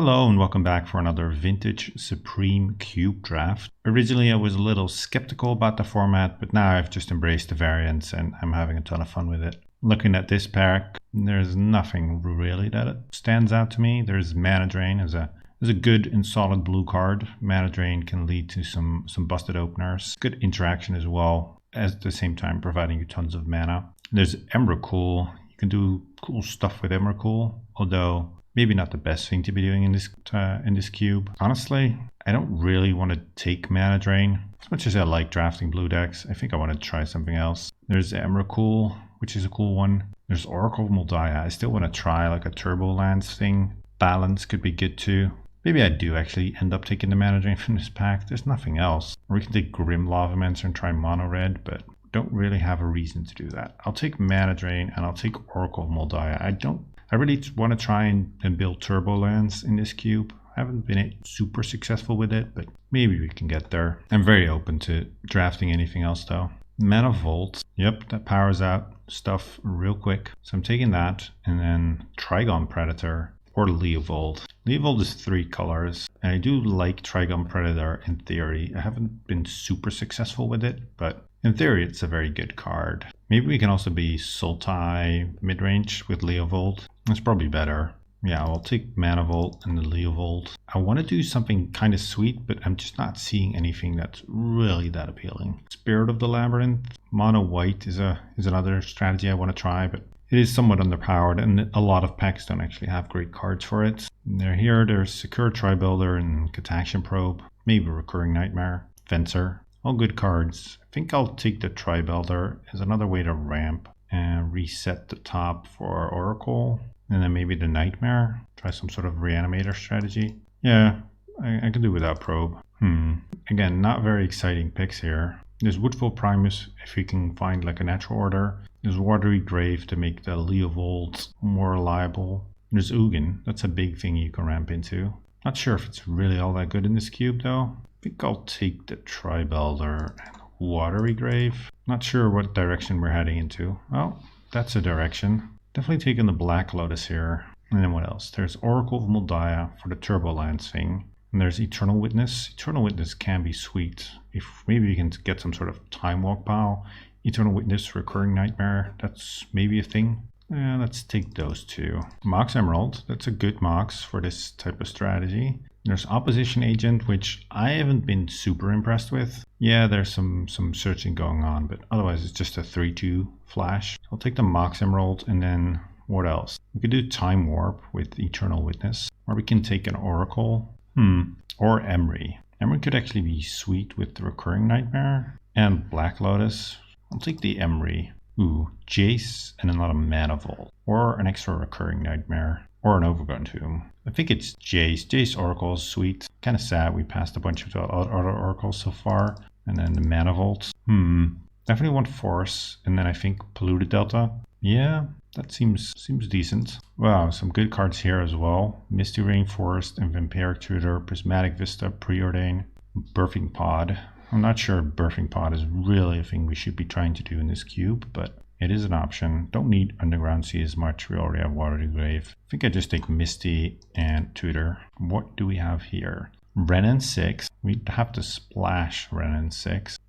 Hello and welcome back for another Vintage Supreme Cube draft. Originally I was a little skeptical about the format, but now I've just embraced the variants and I'm having a ton of fun with it. Looking at this pack, there's nothing really that stands out to me. There's Mana Drain as a good and solid blue card. Mana Drain can lead to some busted openers. Good interaction as well, at the same time providing you tons of mana. There's Emrakul. You can do cool stuff with Emrakul, although maybe not the best thing to be doing in this cube. Honestly, I don't really want to take Mana Drain. As much as I like drafting blue decks, I think I want to try something else. There's Emrakul, which is a cool one. There's Oracle of Moldiah. I still want to try like a Turbo Lands thing. Balance could be good too. Maybe I do actually end up taking the Mana Drain from this pack. There's nothing else. Or we can take Grim Lavamancer and try Mono Red, but don't really have a reason to do that. I'll take Mana Drain and I'll take Oracle of Moldiah. I really want to try and build Turbo Lands in this cube. I haven't been super successful with it, but maybe we can get there. I'm very open to drafting anything else though. Mana Volt. Yep, that powers out stuff real quick. So I'm taking that, and then Trigon Predator or Leovold. Leovold is 3 colors, and I do like Trigon Predator in theory. I haven't been super successful with it, but in theory it's a very good card. Maybe we can also be Sultai mid-range with Leovold. It's probably better. Yeah, I'll take Mana Volt and the Leovold. I want to do something kind of sweet, but I'm just not seeing anything that's really that appealing. Spirit of the Labyrinth. Mono White is another strategy I want to try, but it is somewhat underpowered, and a lot of packs don't actually have great cards for it. There's Secure Tribuilder and Cataction Probe. Maybe Recurring Nightmare. Fencer. All good cards. I think I'll take the Tribuilder as another way to ramp and reset the top for Oracle. And then maybe the Nightmare. Try some sort of Reanimator strategy. Yeah, I can do without Probe. Again, not very exciting picks here. There's Woodville Primus if you can find like a natural order. There's Watery Grave to make the Leovold more reliable. There's Ugin. That's a big thing you can ramp into. Not sure if it's really all that good in this cube though. I think I'll take the Tribuilder and Watery Grave. Not sure what direction we're heading into. Well, that's a direction. Definitely taking the Black Lotus here. And then what else? There's Oracle of Moldiah for the Turbo Lands thing. And there's Eternal Witness. Eternal Witness can be sweet. If maybe you can get some sort of Time Walk pile. Eternal Witness, Recurring Nightmare. That's maybe a thing. Let's take those two. Mox Emerald. That's a good Mox for this type of strategy. There's Opposition Agent, which I haven't been super impressed with. Yeah, there's some searching going on, but otherwise it's just a 3-2 flash. I'll take the Mox Emerald, and then what else? We could do Time Warp with Eternal Witness, or we can take an Oracle. Or Emery. Emery could actually be sweet with the Recurring Nightmare and Black Lotus. I'll take the Emery. Ooh, Jace and another Mana Vault. Or an extra Recurring Nightmare. Or an Overgrown Tomb. I think it's Jace. Jace Oracle is sweet. Kind of sad we passed a bunch of other Oracles so far. And then the Mana Vault. Definitely want Force. And then I think Polluted Delta. Yeah, that seems decent. Wow, some good cards here as well. Misty Rainforest and Vampiric Tutor, Prismatic Vista, Preordain, Birthing Pod. I'm not sure Birthing Pod is really a thing we should be trying to do in this cube, but it is an option. Don't need Underground Sea as much. We already have Watery Grave. I think I just take Misty and Tutor. What do we have here? Renin 6. We'd have to splash Renin 6.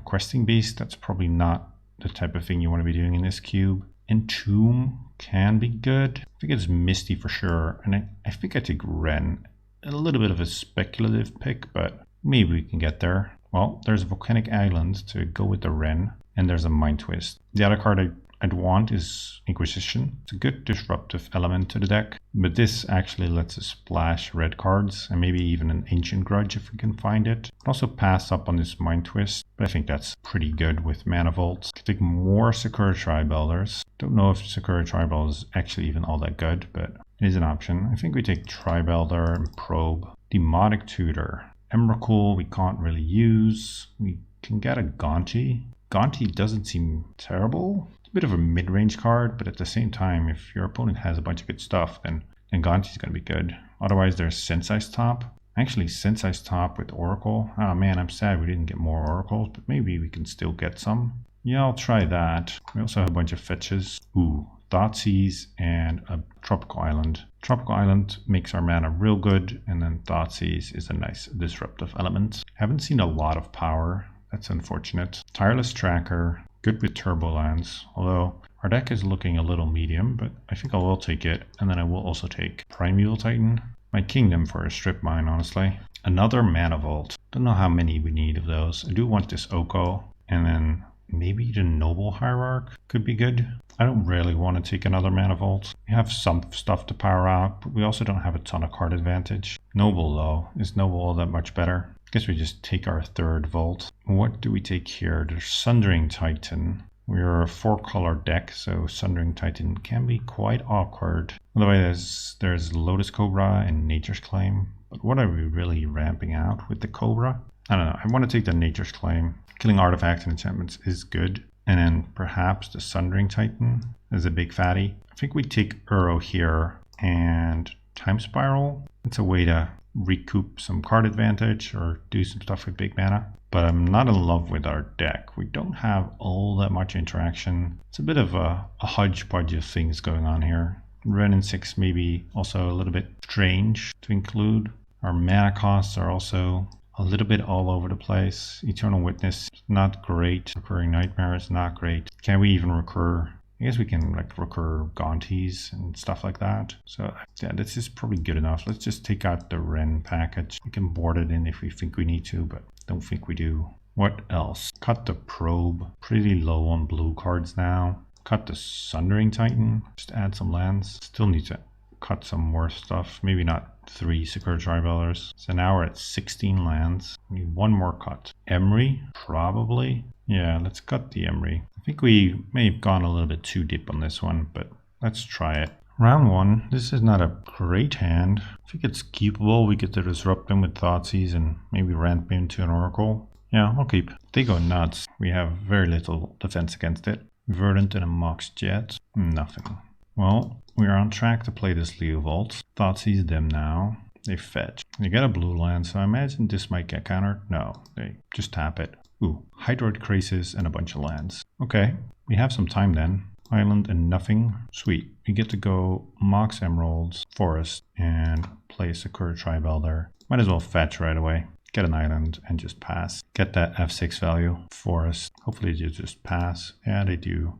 Questing Beast, that's probably not the type of thing you want to be doing in this cube. Entomb can be good. I think it's Misty for sure. And I think I take Ren. A little bit of a speculative pick, but maybe we can get there. Well, there's a Volcanic Island to go with the Ren. And there's a Mind Twist. The other card I'd want is Inquisition. It's a good disruptive element to the deck. But this actually lets us splash red cards. And maybe even an Ancient Grudge if we can find it. Also pass up on this Mind Twist. But I think that's pretty good with Mana Vault. Could take more Sakura Tribuilders. Don't know if Sakura Tribuilder is actually even all that good. But it is an option. I think we take Tribuilder and Probe. Demonic Tutor. Emrakul we can't really use. We can get a Gonti. Gonti doesn't seem terrible. It's a bit of a mid-range card, but at the same time, if your opponent has a bunch of good stuff, then Gonti's going to be good. Otherwise, there's Sensei's Top. Actually, Sensei's Top with Oracle. Oh man, I'm sad we didn't get more Oracles, but maybe we can still get some. Yeah, I'll try that. We also have a bunch of fetches. Ooh, Thoughtseize and a Tropical Island. Tropical Island makes our mana real good, and then Thoughtseize is a nice disruptive element. Haven't seen a lot of power. That's unfortunate. Tireless Tracker, good with turbo lands, although our deck is looking a little medium, but I think I will take it, and then I will also take Primeval Titan. My Kingdom for a strip mine, honestly. Another Mana Vault. Don't know how many we need of those. I do want this Oko, and then maybe the Noble Hierarch could be good. I don't really want to take another Mana Vault. We have some stuff to power out, but we also don't have a ton of card advantage. Noble though, is Noble all that much better? I guess we just take our third Vault. What do we take here? There's Sundering Titan. We're a 4-color deck, so Sundering Titan can be quite awkward. Otherwise, there's Lotus Cobra and Nature's Claim. But what are we really ramping out with the Cobra? I don't know. I want to take the Nature's Claim. Killing artifacts and enchantments is good. And then perhaps the Sundering Titan is a big fatty. I think we take Uro here and Time Spiral. It's a way to recoup some card advantage or do some stuff with big mana. But I'm not in love with our deck. We don't have all that much interaction. It's a bit of a hodgepodge of things going on here. Ren and 6 maybe also a little bit strange to include. Our mana costs are also a little bit all over the place. Eternal Witness, not great. Recurring Nightmare is not great. Can we even recur? I guess we can like recur Gaunties and stuff like that. So yeah, this is probably good enough. Let's just take out the Ren package. We can board it in if we think we need to, but don't think we do. What else? Cut the Probe. Pretty low on blue cards now. Cut the Sundering Titan. Just add some lands. Still need to cut some more stuff. Maybe not 3 Secure Tribelers. So now we're at 16 lands. We need one more cut. Emery, probably. Yeah, let's cut the Emery. I think we may have gone a little bit too deep on this one, but let's try it. Round 1. This is not a great hand. I think it's keepable. We get to disrupt him with Thoughtseize and maybe ramp him to an Oracle. Yeah, I'll keep. They go nuts. We have very little defense against it. Verdant and a Mox Jet. Nothing. Well, we're on track to play this Leo Vault. Thoughtseize them now. They fetch. They get a blue land, so I imagine this might get countered. No, they just tap it. Ooh, Hydroid Crisis and a bunch of lands. Okay, we have some time then. Island and nothing. Sweet. We get to go Mox Emeralds, Forest, and play a Secure Tribelder. Might as well fetch right away. Get an island and just pass. Get that F6 value. Forest. Hopefully they just pass. Yeah, they do.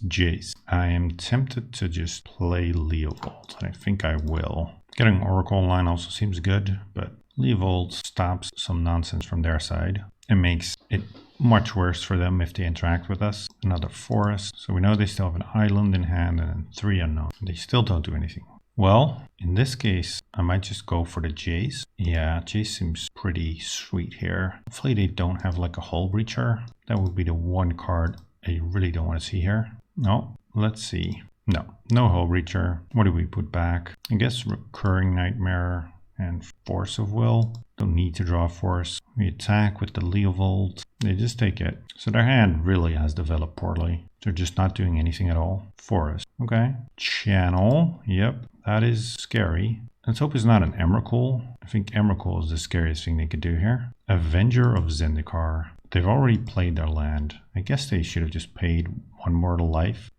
Jace. I am tempted to just play Leovold. I think I will. Getting Oracle line also seems good, but Leovold stops some nonsense from their side. It makes it much worse for them if they interact with us. Another Forest. So we know they still have an island in hand and then 3 unknown. They still don't do anything. Well, in this case, I might just go for the Jace. Yeah, Jace seems pretty sweet here. Hopefully they don't have like a Hull Breacher. That would be the one card I really don't want to see here. No, let's see. No Hull Breacher. What do we put back? I guess Recurring Nightmare and Force of Will. Don't need to draw Force. We attack with the Leovold. They just take it. So their hand really has developed poorly. They're just not doing anything at all. Forest. Okay. Channel. Yep. That is scary. Let's hope it's not an Emrakul. I think Emrakul is the scariest thing they could do here. Avenger of Zendikar. They've already played their land. I guess they should have just paid 1 mortal life.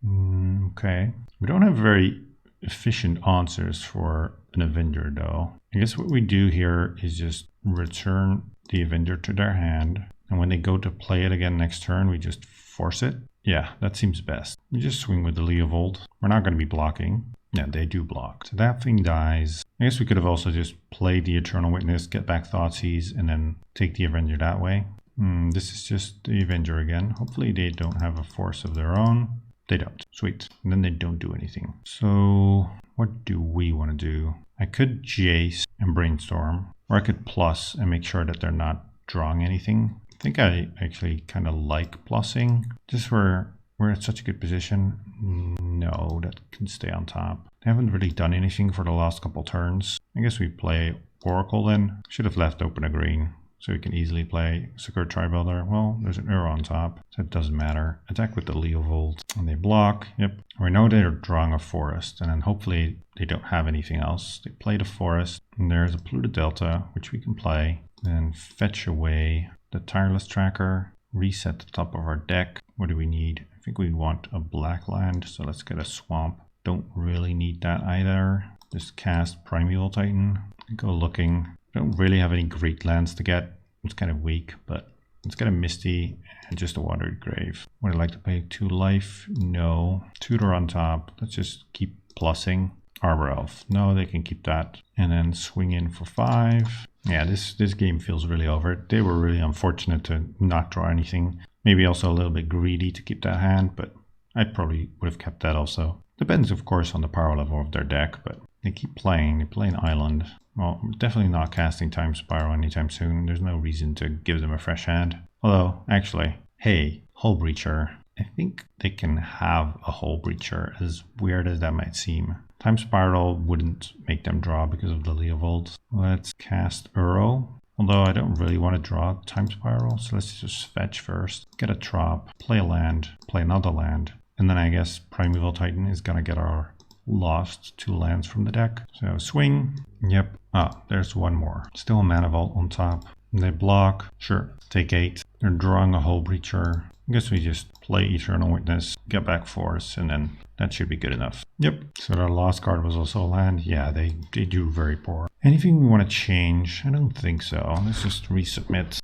Okay. We don't have very efficient answers for an Avenger though. I guess what we do here is just return the Avenger to their hand. And when they go to play it again next turn, we just force it. Yeah, that seems best. We just swing with the Leovold. We're not going to be blocking. Yeah, they do block. So that thing dies. I guess we could have also just played the Eternal Witness, get back Thoughtseize, and then take the Avenger that way. This is just the Avenger again. Hopefully they don't have a force of their own. They don't. Sweet. And then they don't do anything. So what do we want to do? I could Jace and Brainstorm, or I could plus and make sure that they're not drawing anything. I think I actually kind of like plussing. Just where we're at such a good position. No, that can stay on top. They haven't really done anything for the last couple turns. I guess we play Oracle then. Should have left open a green. So we can easily play Secure Tribelder. Well, there's an Uro on top, so it doesn't matter. Attack with the Leovold. And they block. Yep. We know they're drawing a Forest, and then hopefully they don't have anything else. They play the Forest, and there's a Polluted Delta, which we can play. Then fetch away the Tireless Tracker. Reset the top of our deck. What do we need? I think we want a black land, so let's get a swamp. Don't really need that either. Just cast Primeval Titan. Go looking. Don't really have any great lands to get. It's kind of weak, but let's get a Misty and just a Watered Grave. Would I like to pay 2 life? No. Tutor on top. Let's just keep plussing. Arbor Elf. No, they can keep that. And then swing in for 5. Yeah, this game feels really over it. They were really unfortunate to not draw anything. Maybe also a little bit greedy to keep that hand, but I probably would have kept that also. Depends, of course, on the power level of their deck, but they keep playing. They play an island. Well, definitely not casting Time Spiral anytime soon. There's no reason to give them a fresh hand. Although, actually, hey, Hull Breacher. I think they can have a Hull Breacher, as weird as that might seem. Time Spiral wouldn't make them draw because of the Leovold. Let's cast Uro. Although I don't really want to draw Time Spiral, so let's just fetch first. Get a Trop, play a land, play another land. And then I guess Primeval Titan is going to get our lost 2 lands from the deck. So swing. Yep. Ah, there's one more. Still a Mana Vault on top. They block. Sure. Take 8. They're drawing a Hull Breacher. I guess we just play Eternal Witness, get back Force, and then that should be good enough. Yep. So their last card was also a land. Yeah, they do very poor. Anything we want to change? I don't think so. Let's just resubmit.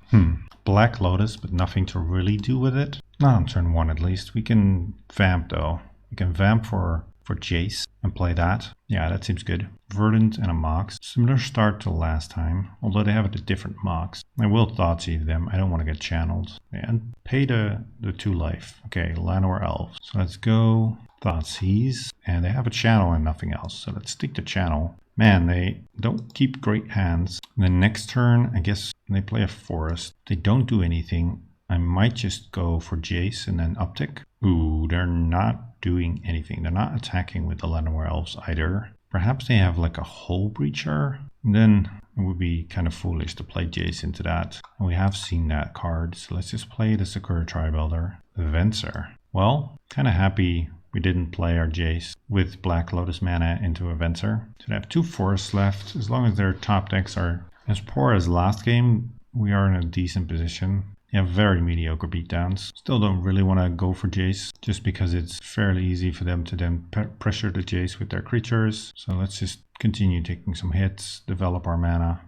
Black Lotus, but nothing to really do with it. Not on turn 1 at least. We can vamp though. We can vamp for Jace and play that. Yeah, that seems good. Verdant and a Mox. Similar start to last time, although they have a different Mox. I will Thoughtseize them. I don't want to get channeled. And pay the 2 life. Okay, Llanowar Elves. So let's go Thoughtseize. And they have a channel and nothing else. So let's stick to channel. Man, they don't keep great hands. The next turn, I guess they play a Forest. They don't do anything. I might just go for Jace and then uptick. Ooh, they're not doing anything. They're not attacking with the Llanowar Elves either. Perhaps they have like a Hull Breacher. And then it would be kind of foolish to play Jace into that. And we have seen that card. So let's just play the Sakura Tribuilder. Venser. Well, kind of happy we didn't play our Jace with Black Lotus mana into a Venser. So they have 2 forests left. As long as their top decks are as poor as last game, we are in a decent position. They have very mediocre beatdowns. Still don't really want to go for Jace, just because it's fairly easy for them to then pressure the Jace with their creatures. So let's just continue taking some hits, develop our mana.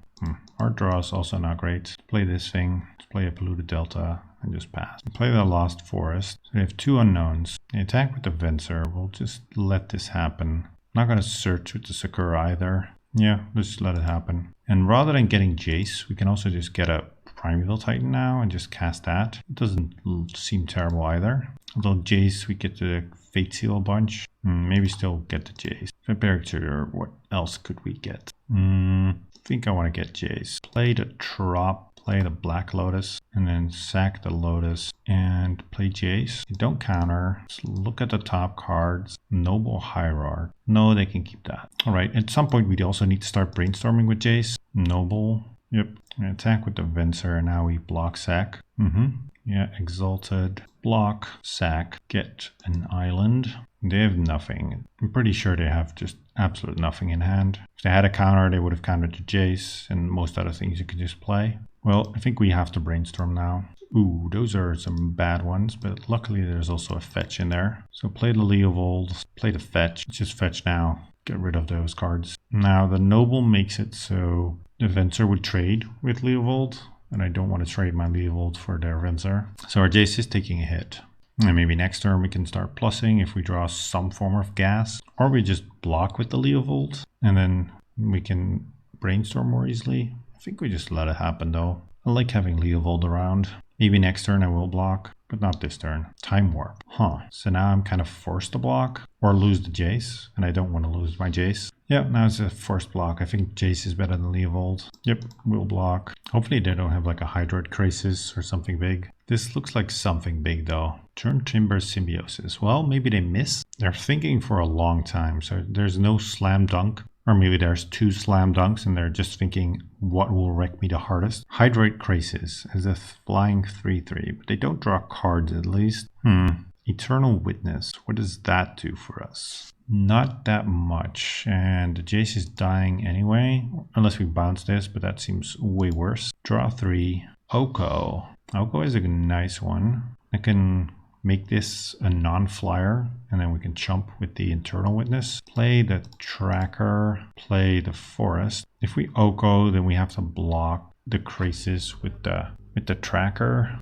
Our draw is also not great. Play this thing, let's play a Polluted Delta, and just pass. Play the Lost Forest. So we have 2 unknowns. They attack with the Venser. We'll just let this happen. Not going to search with the Sakura either. Yeah, just let it happen. And rather than getting Jace, we can also just get a Primeval Titan now and just cast that. It doesn't seem terrible either. Although Jace, we get the Fate Seal a bunch. Maybe still get the Jace. Compared to what else could we get? I think I want to get Jace. Play the Trop, play the Black Lotus, and then sack the Lotus and play Jace. You don't counter. Just look at the top cards. Noble Hierarch. No, they can keep that. Alright, at some point we also need to start brainstorming with Jace. Noble. Yep. Attack with the Venser, and now we block sack. Yeah, Exalted. Block, sack, get an island. They have nothing. I'm pretty sure they have just absolute nothing in hand. If they had a counter, they would have countered the Jace and most other things you could just play. Well, I think we have to brainstorm now. Ooh, those are some bad ones, but luckily there's also a fetch in there. So play the Leovold, play the fetch. Just fetch now. Get rid of those cards. Now the Noble makes it so the Venser would trade with Leovold, and I don't want to trade my Leovold for their Venser. So our Jace is taking a hit. And maybe next turn we can start plussing if we draw some form of gas. Or we just block with the Leovold, and then we can brainstorm more easily. I think we just let it happen though. I like having Leovold around. Maybe next turn I will block, but not this turn. Time Warp. So now I'm kind of forced to block or lose the Jace, and I don't want to lose my Jace. Yeah, now it's a forced block. I think Jace is better than Leovold. Yep, we'll block. Hopefully they don't have like a Hydroid Crisis or something big. This looks like something big though. Turn Timber Symbiosis. Well, maybe they miss. They're thinking for a long time, so there's no slam dunk. Or maybe there's 2 slam dunks and they're just thinking, what will wreck me the hardest? Hydroid Crisis as a flying 3/3, but they don't draw cards at least. Eternal Witness. What does that do for us? Not that much. And the Jace is dying anyway, unless we bounce this, but that seems way worse. Draw 3. Oko. Oko is a nice one. I can make this a non-flyer, and then we can chump with the Internal Witness. Play the Tracker, play the Forest. If we Oko, then we have to block the Crisis with the Tracker.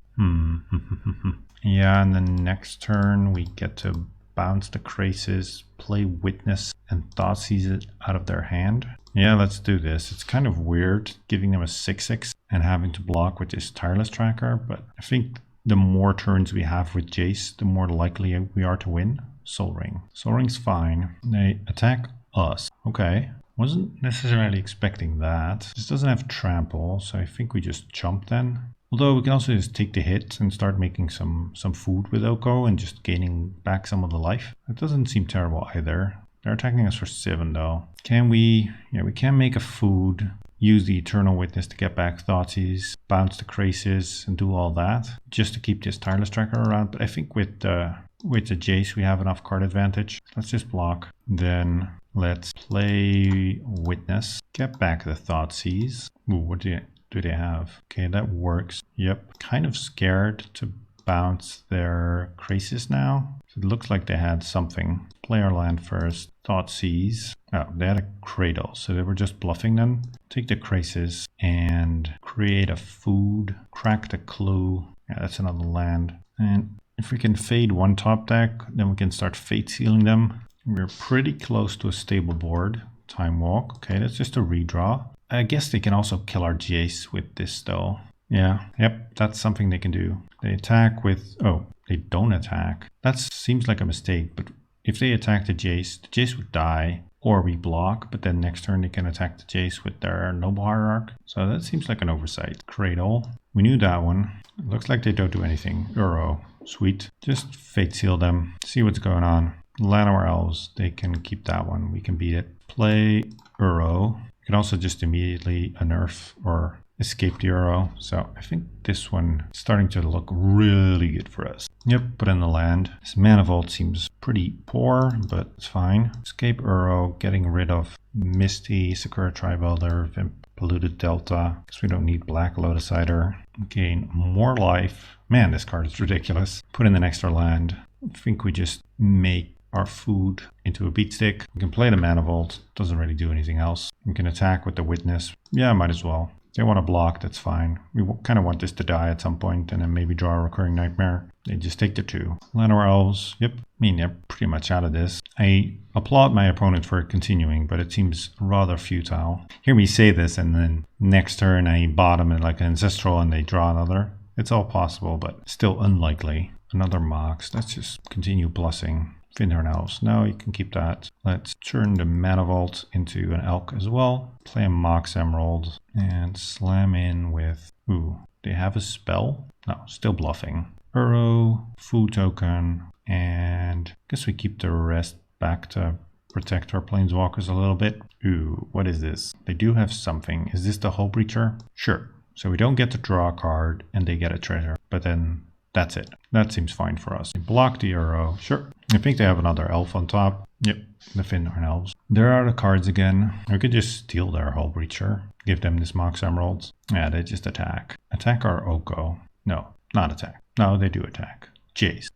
Yeah, and then next turn we get to bounce the Crisis, play Witness, and Thoughtseize it out of their hand. Yeah, let's do this. It's kind of weird giving them a 6/6 and having to block with this Tireless Tracker, but I think the more turns we have with Jace, the more likely we are to win. Soul Ring. Soul Ring's fine. They attack us. Okay. Wasn't necessarily expecting that. This doesn't have trample, so I think we just jump then. Although we can also just take the hit and start making some food with Oko and just gaining back some of the life. That doesn't seem terrible either. They're attacking us for 7 though. Can we? Yeah, we can make a food. Use the Eternal Witness to get back Thoughtseize, bounce the Crisis, and do all that just to keep this Tireless Tracker around. But I think with the Jace we have enough card advantage. Let's just block. Then let's play Witness, get back the Thoughtseize. Ooh, what do they have? Okay, that works. Yep, kind of scared to bounce their Crisis now. So it looks like they had something. Play our land first. Thoughtseize. Oh, they had a Cradle, so they were just bluffing then. Take the Crisis and create a food. Crack the Clue. Yeah, that's another land. And if we can fade one top deck, then we can start fate sealing them. We're pretty close to a stable board. Time Walk. Okay, that's just a redraw. I guess they can also kill our Jace with this though. Yeah, yep, that's something they can do. They attack with... Oh, they don't attack. That seems like a mistake, but if they attack the Jace would die. Or we block, but then next turn they can attack the Jace with their Noble Hierarch. So that seems like an oversight. Cradle. We knew that one. It looks like they don't do anything. Uro. Sweet. Just fate seal them. See what's going on. Llanowar Elves. They can keep that one. We can beat it. Play Uro. You can also just immediately unnerf or escape the Uro. So I think this one is starting to look really good for us. Yep, put in the land. This Mana Vault seems pretty poor, but it's fine. Escape Uro, getting rid of Misty, Sakura Tribe Elder, Polluted Delta, because we don't need Black Lotus either. Gain more life. Man, this card is ridiculous. Put in an extra land. I think we just make our food into a beat stick. We can play the Mana Vault. Doesn't really do anything else. We can attack with the Witness. Yeah, might as well. They want to block, that's fine. We kind of want this to die at some point and then maybe draw a Recurring Nightmare. They just take the 2. Llanowar Elves, yep. I mean, they're pretty much out of this. I applaud my opponent for continuing, but it seems rather futile. Hear me say this and then next turn I bottom it like an Ancestral and they draw another. It's all possible, but still unlikely. Another Mox, let's just continue blessing. Finhorn Elves. No, you can keep that. Let's turn the Mana Vault into an Elk as well. Play a Mox Emerald and slam in with... Ooh, they have a spell? No, still bluffing. Uro, food token, and I guess we keep the rest back to protect our Planeswalkers a little bit. Ooh, what is this? They do have something. Is this the Hull Breacher? Sure. So we don't get to draw a card and they get a treasure, but then that's it. That seems fine for us. Block the Uro. Sure. I think they have another elf on top. Yep, the Finhorn Elves. There are the cards again. We could just steal their Hull Breacher. Give them this Mox Emeralds. Yeah, they just attack. Attack our Oko. No, not attack. No, they do attack. Jace.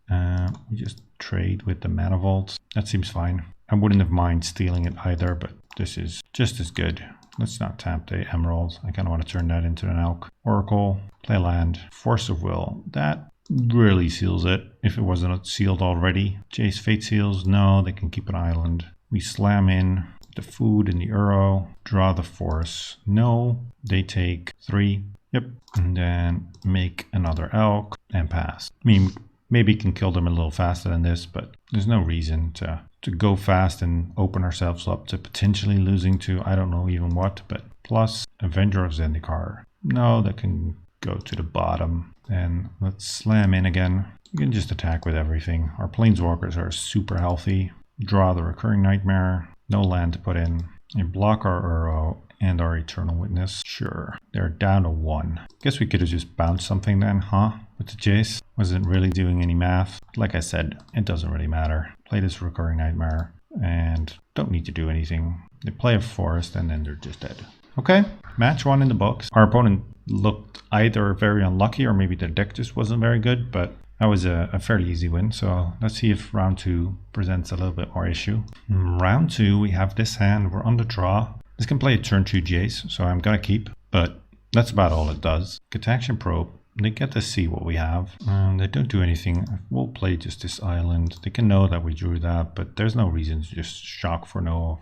We just trade with the Mana Vault. That seems fine. I wouldn't have mind stealing it either, but this is just as good. Let's not tap the Emerald. I kind of want to turn that into an Elk. Oracle. Play land. Force of Will. That really seals it if it wasn't sealed already. Jace Fate Seals, no, they can keep an island. We slam in the food and the Uro, draw the Force, no, they take 3, yep, and then make another Elk and pass. I mean, maybe can kill them a little faster than this, but there's no reason to go fast and open ourselves up to potentially losing to I don't know even what, but plus Avenger of Zendikar. No, that can go to the bottom. Then let's slam in again. You can just attack with everything. Our Planeswalkers are super healthy. Draw the Recurring Nightmare. No land to put in. And block our Uro and our Eternal Witness. Sure. They're down to 1. Guess we could have just bounced something then, huh? With the Jace. Wasn't really doing any math. Like I said, it doesn't really matter. Play this Recurring Nightmare. And don't need to do anything. They play a Forest and then they're just dead. Okay, match 1 in the books. Our opponent looked either very unlucky or maybe their deck just wasn't very good, but that was a fairly easy win. So let's see if round 2 presents a little bit more issue. Round 2, we have this hand. We're on the draw. This can play a turn 2 Jace, so I'm gonna keep, but that's about all it does. Get to action probe. They get to see what we have. They don't do anything. We'll play just this island. They can know that we drew that, but there's no reason to just shock for no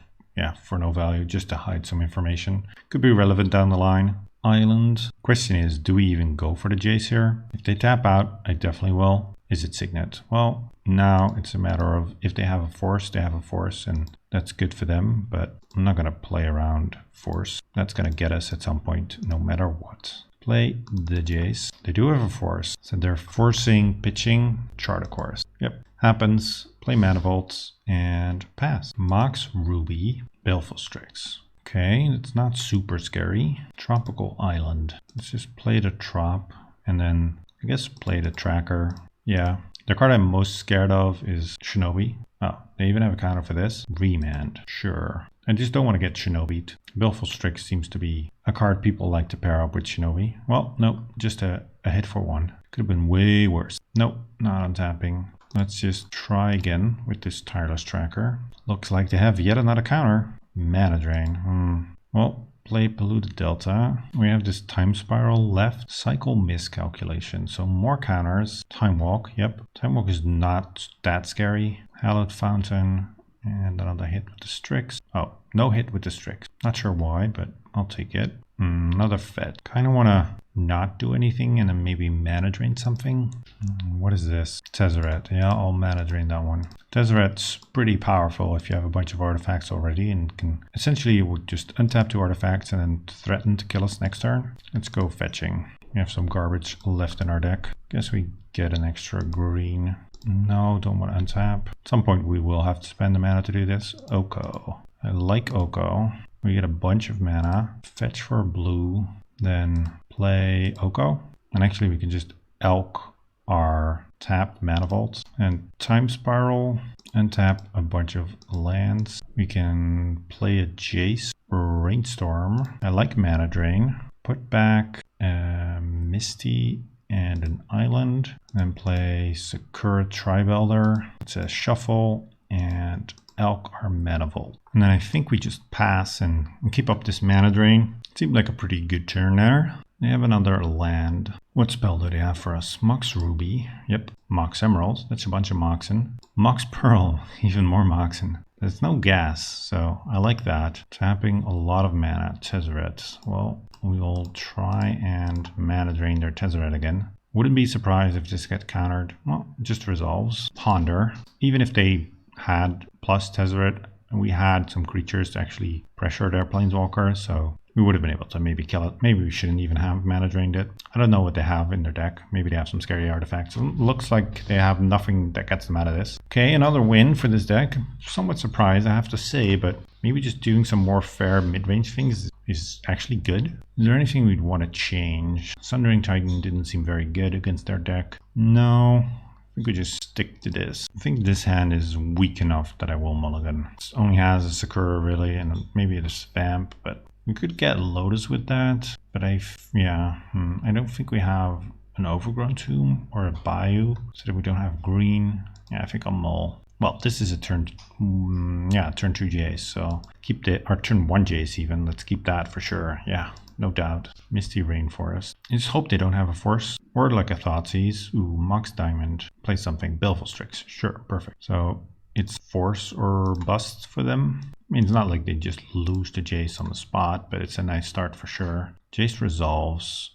value, just to hide some information. Could be relevant down the line. Island. Question is, do we even go for the Jace here? If they tap out, I definitely will. Is it Signet? Well, now it's a matter of if they have a force, they have a force, and that's good for them, but I'm not going to play around force. That's going to get us at some point, no matter what. Play the Jace. They do have a force, so they're forcing pitching, chart a course. Yep, happens. Play Manifolds and pass. Mox Ruby, Baleful Strix. Okay, it's not super scary. Tropical Island. Let's just play the Trop and then I guess play the Tracker. Yeah, the card I'm most scared of is Shinobi. Oh, they even have a counter for this. Remand, sure. I just don't want to get Shinobi'd. Baleful Strix seems to be a card people like to pair up with Shinobi. Well, nope, just a hit for 1. Could have been way worse. Nope, not untapping. Let's just try again with this Tireless Tracker. Looks like they have yet another counter. Mana Drain. Well, play Polluted Delta. We have this Time Spiral left. Cycle Miscalculation. So more counters. Time Walk. Yep. Time Walk is not that scary. Hallowed Fountain. And another hit with the Strix. Oh, no hit with the Strix. Not sure why, but I'll take it. Another Fed. Kind of want to not do anything and then maybe mana drain something. What is this? Tezzeret. Yeah, I'll mana drain that one. Tezzeret's pretty powerful if you have a bunch of artifacts already and can essentially it would just untap 2 artifacts and then threaten to kill us next turn. Let's go fetching. We have some garbage left in our deck. Guess we get an extra green. No, don't want to untap. At some point we will have to spend the mana to do this. Oko. I like Oko. We get a bunch of mana. Fetch for blue. Then play Oko. And actually we can just elk our tapped Manifolds. And Time Spiral. Untap a bunch of lands. We can play a Jace. Rainstorm. I like Mana Drain. Put back Misty and an island. Then play Sakura Tribelder. It's a shuffle and elk our Manifold. And then I think we just pass and keep up this mana drain. Seemed like a pretty good turn there. They have another land. What spell do they have for us? Mox Ruby. Yep. Mox Emerald. That's a bunch of Moxen. Mox Pearl. Even more Moxen. There's no gas, so I like that. Tapping a lot of mana. Tezzeret. Well, we will try and mana drain their Tezzeret again. Wouldn't be surprised if this gets countered. Well, it just resolves. Ponder. Even if they had plus Tezzeret, we had some creatures to actually pressure their Planeswalker, so we would have been able to maybe kill it. Maybe we shouldn't even have mana drained it. I don't know what they have in their deck. Maybe they have some scary artifacts. It looks like they have nothing that gets them out of this. Okay, another win for this deck. Somewhat surprised, I have to say, but maybe just doing some more fair mid-range things is actually good. Is there anything we'd want to change? Sundering Titan didn't seem very good against their deck. No. I think we just stick to this. I think this hand is weak enough that I will mulligan. It only has a Sakura really, and maybe a Vamp, but we could get Lotus with that. But I don't think we have an Overgrown Tomb or a Bayou, so that we don't have green. Yeah, I think I'll mull. Well, this is a turn 2 Jace, so keep or turn 1 Jace even. Let's keep that for sure. Yeah, no doubt. Misty Rainforest. I just hope they don't have a force or like a Thoughtseize. Ooh, Mox Diamond. Play something. Baleful Strix. Sure, perfect. So it's force or bust for them. I mean, it's not like they just lose to Jace on the spot, but it's a nice start for sure. Jace resolves.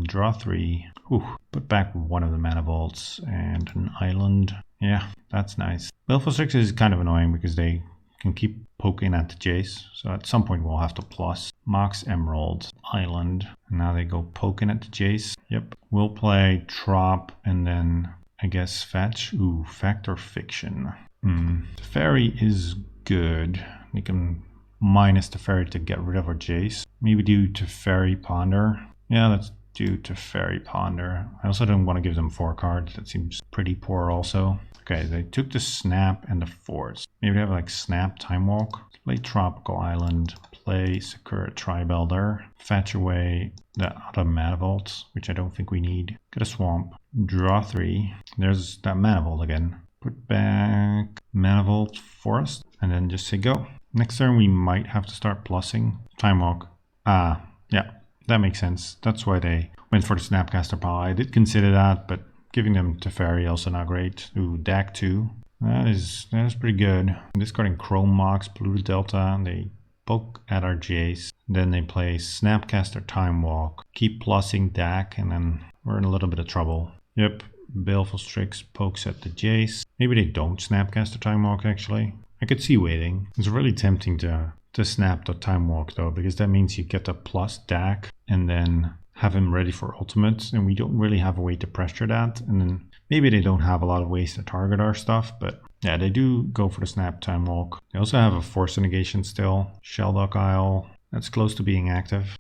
Draw 3. Ooh, put back one of the Mana Vaults and an island. Yeah, that's nice. Baleful Strix is kind of annoying because they can keep poking at the Jace. So at some point we'll have to plus. Mox Emerald, island. And now they go poking at the Jace. Yep. We'll play Trop and then I guess fetch. Ooh, fact or fiction. The fairy is good. We can minus the fairy to get rid of our Jace. Maybe do Teferi Ponder. Yeah, let's do Teferi Ponder. I also don't want to give them 4 cards. That seems pretty poor also. Okay, they took the Snap and the Force. Maybe they have like Snap, Time Walk. Play Tropical Island. play Sakura Tribuilder, fetch away the other Mana Vaults, which I don't think we need. Get a Swamp, draw 3. There's that Mana Vault again. Put back Mana Vault Forest, and then just say go. Next turn we might have to start plussing. Time Walk. Ah, yeah, that makes sense. That's why they went for the Snapcaster Power. I did consider that, but giving them Teferi also not great. Ooh, DAC 2. That is pretty good. Discarding Chrome Mox, Pluto Delta, they poke at our Jace. Then they play Snapcaster Time Walk. Keep plussing DAC, and then we're in a little bit of trouble. Yep, Baleful Strix pokes at the Jace. Maybe they don't Snapcaster Time Walk actually. I could see waiting. It's really tempting to snap the Time Walk though, because that means you get a plus DAC and then have him ready for ultimates, and we don't really have a way to pressure that. And then maybe they don't have a lot of ways to target our stuff, but yeah, they do go for the snap Time Walk. They also have a Force Negation still. Sheldock Isle, that's close to being active.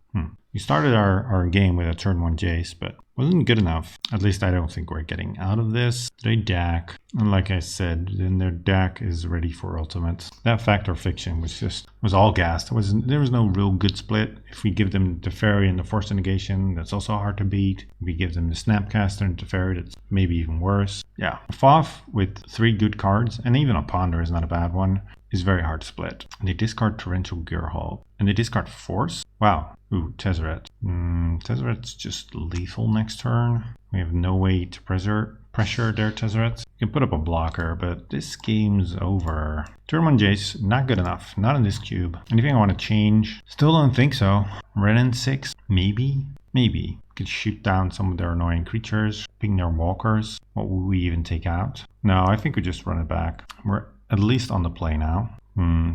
We started our game with a turn 1 Jace, but wasn't good enough. At least I don't think we're getting out of this. They DAC, and like I said, then their DAC is ready for ultimates. That Fact or Fiction was all gassed. There was no real good split. If we give them the Fairy and the Force Negation, that's also hard to beat. If we give them the Snapcaster and the Fairy, that's maybe even worse. Yeah, a FOF with 3 good cards, and even a Ponder is not a bad one, is very hard to split. And they discard Torrential Gearhulk. And they discard Force? Wow. Ooh, Tezzeret. Tezzeret's just lethal next turn. We have no way to pressure their Tezzeret. You can put up a blocker, but this game's over. Turn 1 Jace, not good enough. Not in this cube. Anything I want to change? Still don't think so. Renin 6? Maybe? Maybe. Could shoot down some of their annoying creatures, ping their walkers. What would we even take out? No, I think we just run it back. We're at least on the play now.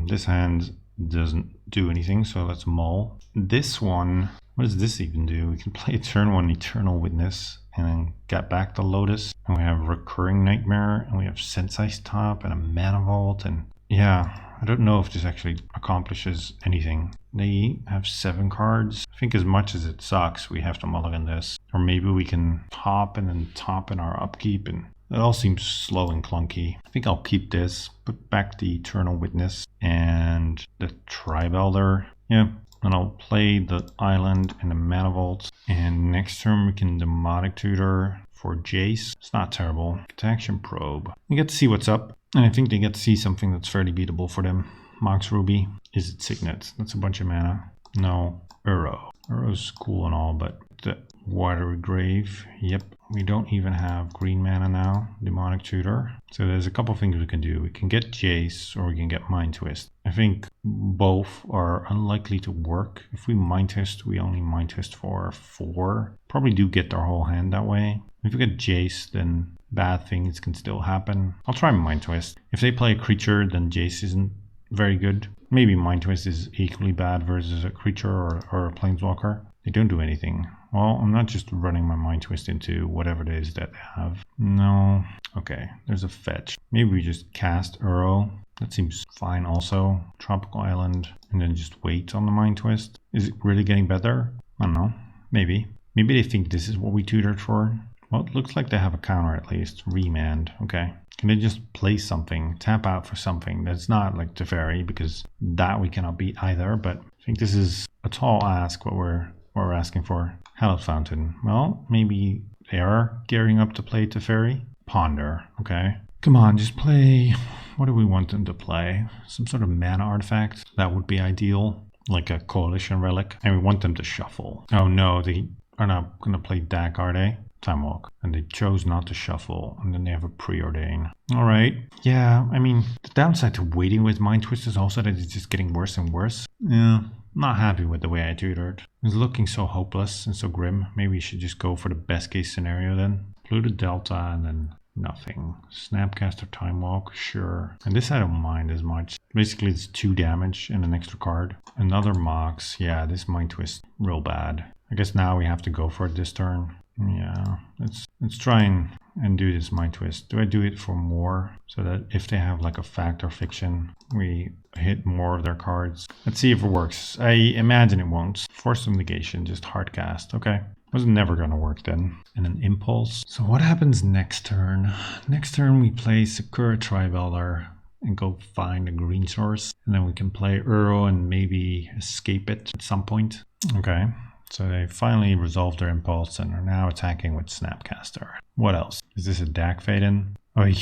This hand doesn't do anything, so let's mull. This one, what does this even do? We can play turn 1 Eternal Witness and then get back to Lotus. And we have Recurring Nightmare, and we have Sensei's Top and a Mana Vault, and yeah, I don't know if this actually accomplishes anything. They have 7 cards. I think as much as it sucks, we have to mulligan this. Or maybe we can top and then top in our upkeep, and it all seems slow and clunky. I think I'll keep this, put back the Eternal Witness and the Tribuilder. Yeah, and I'll play the Island and the Mana Vault. And next turn we can Demonic Tutor for Jace. It's not terrible. Protection Probe. We get to see what's up, and I think they get to see something that's fairly beatable for them. Mox Ruby. Is it Signet? That's a bunch of mana. No. Uro. Uro's cool and all, but the Watery Grave. Yep. We don't even have green mana now. Demonic Tutor. So there's a couple things we can do. We can get Jace or we can get Mind Twist. I think both are unlikely to work. If we Mind Twist, we only Mind Twist for 4. Probably do get our whole hand that way. If we get Jace, then bad things can still happen. I'll try Mind Twist. If they play a creature, then Jace isn't very good. Maybe Mind Twist is equally bad versus a creature or a Planeswalker. They don't do anything. Well, I'm not just running my Mind Twist into whatever it is that they have. No. Okay, there's a fetch. Maybe we just cast Uro. That seems fine also. Tropical Island. And then just wait on the Mind Twist. Is it really getting better? I don't know. Maybe. Maybe they think this is what we tutored for. Well, it looks like they have a counter at least. Remand. Okay. Can they just play something? Tap out for something that's not like Teferi, because that we cannot beat either. But I think this is a tall ask what we're asking for. Hallowed Fountain. Well, maybe they are gearing up to play Teferi. Ponder. Okay. Come on, just play. What do we want them to play? Some sort of mana artifact. That would be ideal. Like a Coalition Relic. And we want them to shuffle. Oh no, they are not going to play DAC, are they? Time Walk. And they chose not to shuffle. And then they have a Preordain. Alright. Yeah, I mean, the downside to waiting with Mind Twist is also that it's just getting worse and worse. Yeah. Not happy with the way I tutored. It's looking so hopeless and so grim. Maybe we should just go for the best case scenario then. Pluto Delta and then nothing. Snapcaster Time Walk, sure. And this I don't mind as much. Basically it's 2 damage and an extra card. Another Mox. Yeah, this Mind Twist real bad. I guess now we have to go for it this turn. Yeah, let's try and do this Mind Twist. Do I do it for more so that if they have like a Fact or Fiction, we hit more of their cards? Let's see if it works. I imagine it won't. Force of Negation, just hard cast. Okay. Was never going to work then. And an Impulse. So what happens next turn? Next turn we play Sakura Tribuilder. and go find a green source. And then we can play Uro and maybe escape it at some point. Okay, so they finally resolved their impulse and are now attacking with Snapcaster. What else? Is this a Dak Faden? Oh, I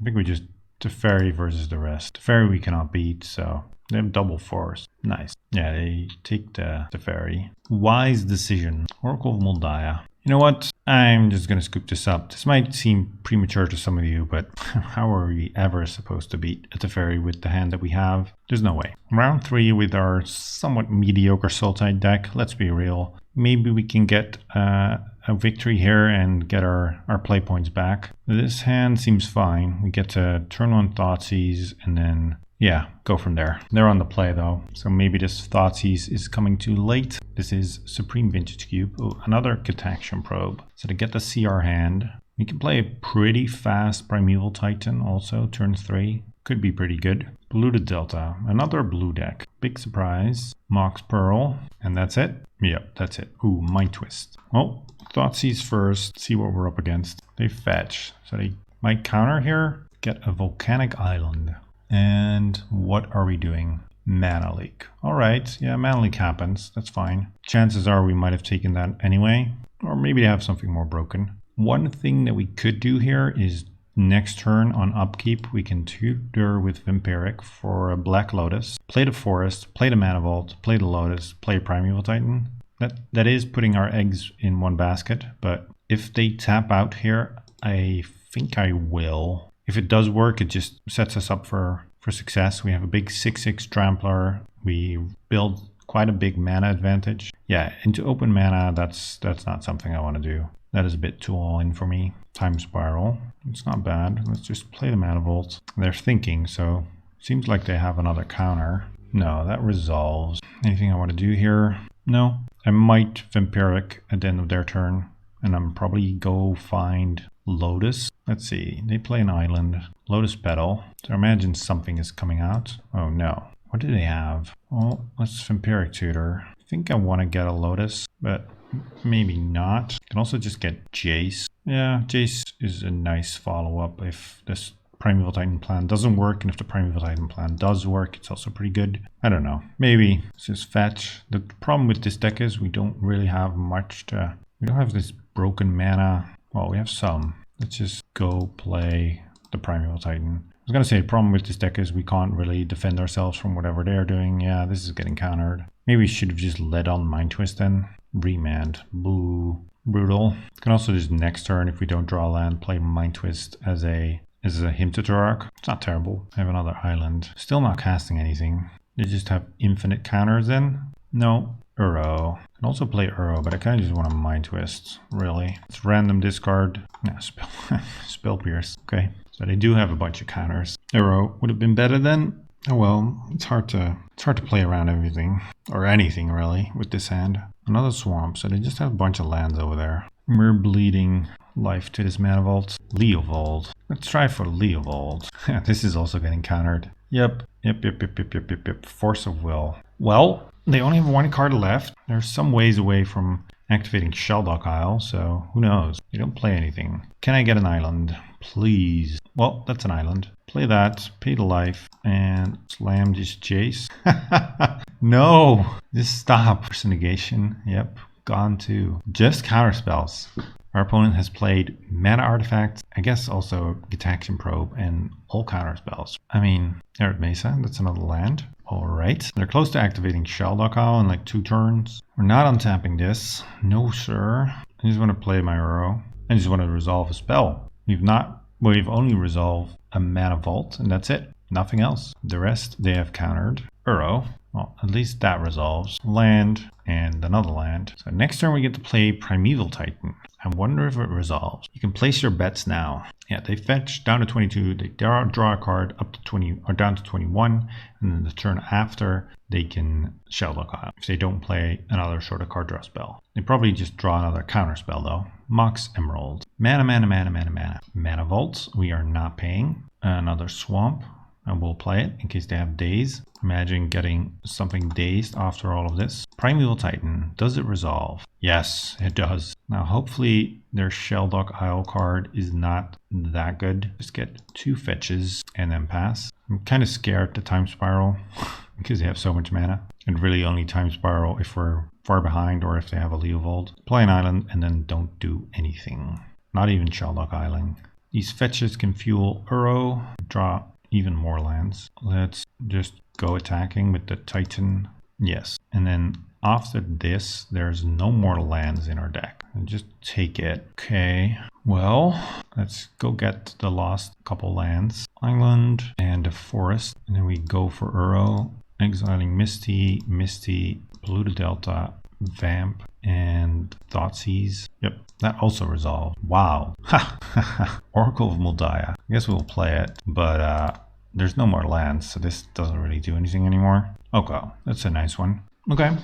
think we just Teferi versus the rest. Teferi we cannot beat, so they have double force. Nice. Yeah, they take the Teferi. Wise decision. Oracle of Moldaya. You know what? I'm just going to scoop this up. This might seem premature to some of you, but how are we ever supposed to beat a Teferi with the hand that we have? There's no way. Round 3 with our somewhat mediocre Sultai deck, let's be real. Maybe we can get a victory here and get our play points back. This hand seems fine. We get to turn 1 Thoughtseize and then, yeah, go from there. They're on the play though, so maybe this Thoughtseize is coming too late. This is Supreme Vintage Cube. Oh, another Cataction Probe. So to get the CR hand, we can play a pretty fast Primeval Titan also, turn 3. Could be pretty good. Blue to Delta, another blue deck. Big surprise. Mox Pearl, and that's it? Yep, that's it. Ooh, Mind Twist. Well, Thoughtseize first, see what we're up against. They fetch, so they might counter here. Get a Volcanic Island. And what are we doing? Mana Leak. Alright, yeah, Mana Leak happens. That's fine. Chances are we might have taken that anyway. Or maybe they have something more broken. One thing that we could do here is next turn on upkeep, we can tutor with Vampiric for a Black Lotus. Play the Forest, play the Mana Vault, play the Lotus, play Primeval Titan. That is putting our eggs in one basket, but if they tap out here, I think I will. If it does work, it just sets us up for success. We have a big 6/6 Trampler. We build quite a big mana advantage. Yeah, into open mana, that's not something I want to do. That is a bit too all in for me. Time Spiral. It's not bad. Let's just play the Mana Vault. They're thinking, so seems like they have another counter. No, that resolves. Anything I want to do here? No. I might Vampiric at the end of their turn, and I'm probably go find Lotus. Let's see. They play an island. Lotus Petal. So I imagine something is coming out. Oh no. What do they have? Well, let's Vampiric Tutor. I think I want to get a Lotus, but maybe not. Can also just get Jace. Yeah, Jace is a nice follow-up if this Primeval Titan plan doesn't work, and if the Primeval Titan plan does work, it's also pretty good. I don't know. Maybe it's just fetch. The problem with this deck is we don't really have much to... We don't have this broken mana. Well, we have some. Let's just go play the Primeval Titan. I was going to say the problem with this deck is we can't really defend ourselves from whatever they're doing. Yeah, this is getting countered. Maybe we should have just led on Mind Twist then. Remand. Boo. Brutal. Can also just next turn, if we don't draw land, play Mind Twist as a hint to Turok. It's not terrible. I have another island. Still not casting anything. They just have infinite counters in. No. Uro. I can also play Uro, but I kind of just want to Mind Twist, really. It's random discard. No, Spell Pierce. Okay. So they do have a bunch of counters. Uro would have been better then. Oh well, it's hard to play around everything. Or anything, really, with this hand. Another swamp, so they just have a bunch of lands over there. We're bleeding life to this Mana Vault. Leovold. Let's try for Leovold. This is also getting countered. Yep. Force of Will. Well, they only have 1 card left. They're some ways away from activating Shelldock Isle, so who knows? They don't play anything. Can I get an island? Please. Well, that's an island. Play that, pay the life, and slam this Jace. No! Just stop. First negation. Yep. Gone too. Just counter spells. Our opponent has played Mana Artifacts, I guess also Cataction Probe, and all counter spells. I mean, Arid Mesa, that's another land. Alright. They're close to activating Shelldock Isle in like 2 turns. We're not untapping this. No, sir. I just want to play my Uro. I just want to resolve a spell. We've only resolved a Mana Vault, and that's it. Nothing else. The rest they have countered. Uro. Well, at least that resolves. Land and another land. So next turn we get to play Primeval Titan. I wonder if it resolves. You can place your bets now. Yeah, they fetch down to 22. They draw a card up to 20 or down to 21, and then the turn after they can Shelldock Isle if they don't play another shorter card draw spell. They probably just draw another counter spell though. Mox Emerald. Mana Vault. We are not paying. Another swamp. and we'll play it in case they have daze. Imagine getting something dazed after all of this. Primeval Titan, does it resolve? Yes, it does. Now hopefully their Shelldog Isle card is not that good. Just get 2 fetches and then pass. I'm kind of scared to Time Spiral because they have so much mana. And really only Time Spiral if we're far behind or if they have a Leovold. Play an island and then don't do anything. Not even Shelldog Island. These fetches can fuel Uro, draw even more lands. Let's just go attacking with the Titan. Yes. And then after this, there's no more lands in our deck. And just take it. Okay. Well, let's go get the last couple lands. Island and a forest. And then we go for Uro. Exiling Misty, Blue to Delta, Vamp, and Thoughtseize. Yep, that also resolved. Wow. Oracle of Moldiah. I guess we'll play it, but there's no more lands, so this doesn't really do anything anymore. Okay, that's a nice one. Okay.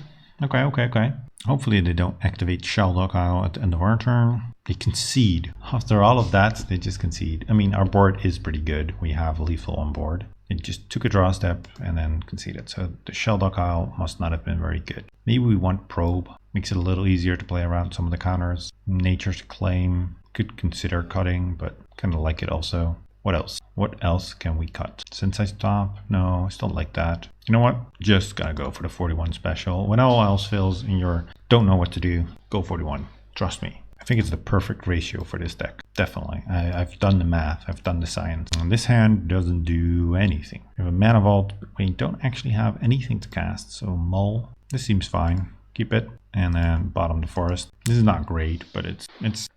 Hopefully they don't activate Shelldog Isle at the end of our turn. They concede. After all of that, they just concede. I mean, our board is pretty good. We have lethal on board. It just took a draw step and then conceded. So the Shelldog Isle must not have been very good. Maybe we want Probe. Makes it a little easier to play around some of the counters. Nature's Claim. Could consider cutting, but kind of like it also. What else? What else can we cut? Since I stop? No, I still like that. You know what? Just gotta go for the 41 special. When all else fails and you don't know what to do, go 41. Trust me. I think it's the perfect ratio for this deck. Definitely. I've done the math. I've done the science. And this hand doesn't do anything. We have a Mana Vault, but we don't actually have anything to cast. So Mull. This seems fine. Keep it. And then bottom the forest. This is not great, but it's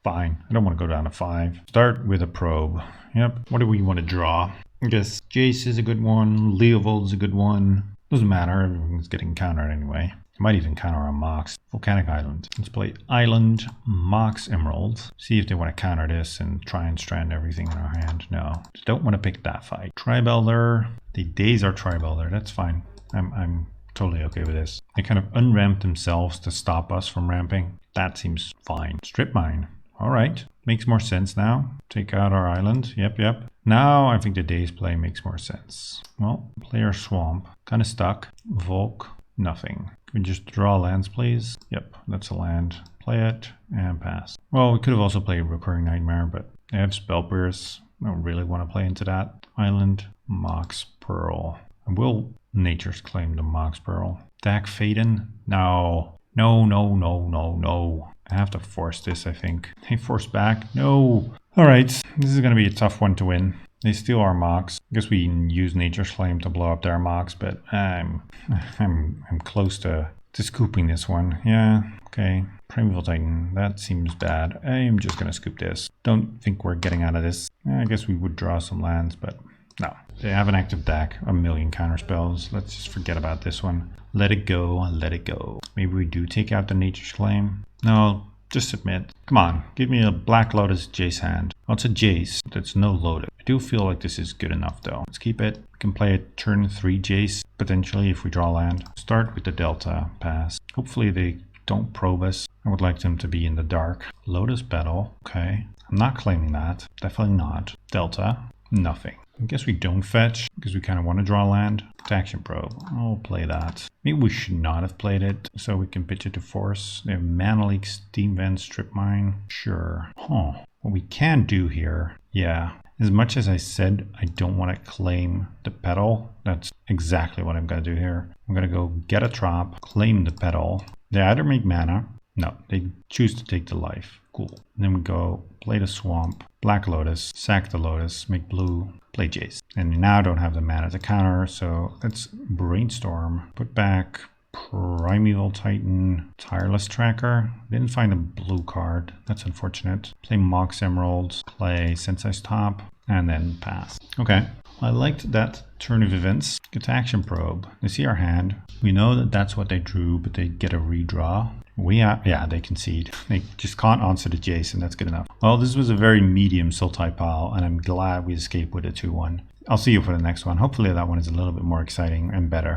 fine. I don't want to go down to 5. Start with a Probe. Yep. What do we want to draw? I guess Jace is a good one. Leovold's a good one. Doesn't matter. Everyone's getting countered anyway. Might even counter on Mox. Volcanic Island. Let's play Island, Mox, Emerald. See if they want to counter this and try and strand everything in our hand. No. Don't want to pick that fight. Tribelder. They daze our Tribelder. That's fine. I'm totally okay with this. They kind of unramped themselves to stop us from ramping. That seems fine. Strip Mine. Alright. Makes more sense now. Take out our island. Yep. Now I think the daze play makes more sense. Well, player Swamp. Kind of stuck. Volk. Nothing. Can we just draw lands, please? Yep, that's a land. Play it and pass. Well, we could have also played Recurring Nightmare, but they have Spell Pierce. I don't really want to play into that. Island, Mox Pearl. And will Nature's Claim the Mox Pearl. Dak Faden? No. I have to force this, I think. They force back? No. Alright, this is going to be a tough one to win. They steal our Mox. I guess we can use Nature's Flame to blow up their Mox, but I'm close to scooping this one. Yeah, okay. Primeval Titan, that seems bad. I'm just gonna scoop this. Don't think we're getting out of this. I guess we would draw some lands, but no. They have an active deck, a million counter spells. Let's just forget about this one. Let it go. Maybe we do take out the Nature's Flame. No. Just submit. Come on, give me a Black Lotus Jace hand. Oh, it's a Jace. That's no Lotus. I do feel like this is good enough though. Let's keep it. We can play a turn 3 Jace, potentially if we draw land. Start with the Delta, pass. Hopefully they don't probe us. I would like them to be in the dark. Lotus Petal, okay. I'm not claiming that. Definitely not. Delta, nothing. I guess we don't fetch because we kind of want to draw land. Protection Probe. I'll play that. Maybe we should not have played it so we can pitch it to force. They have Mana Leak, Steam Vent, Strip Mine. Sure. What we can do here, yeah. As much as I said I don't want to claim the petal, that's exactly what I'm going to do here. I'm going to go get a trap, claim the petal. They either make mana. No, they choose to take the life. Cool. And then we go play the Swamp, Black Lotus, sack the Lotus, make blue, play Jace. And we now don't have the mana to counter, so let's brainstorm. Put back Primeval Titan, Tireless Tracker. Didn't find a blue card. That's unfortunate. Play Mox Emerald, play Since I Stop, and then pass. Okay. I liked that turn of events. Get to Action Probe. They see our hand. We know that that's what they drew, but they get a redraw. Yeah, they concede. They just can't answer the Jace, and that's good enough. Well, this was a very medium Sultai pile, and I'm glad we escaped with a 2-1. I'll see you for the next one. Hopefully that one is a little bit more exciting and better.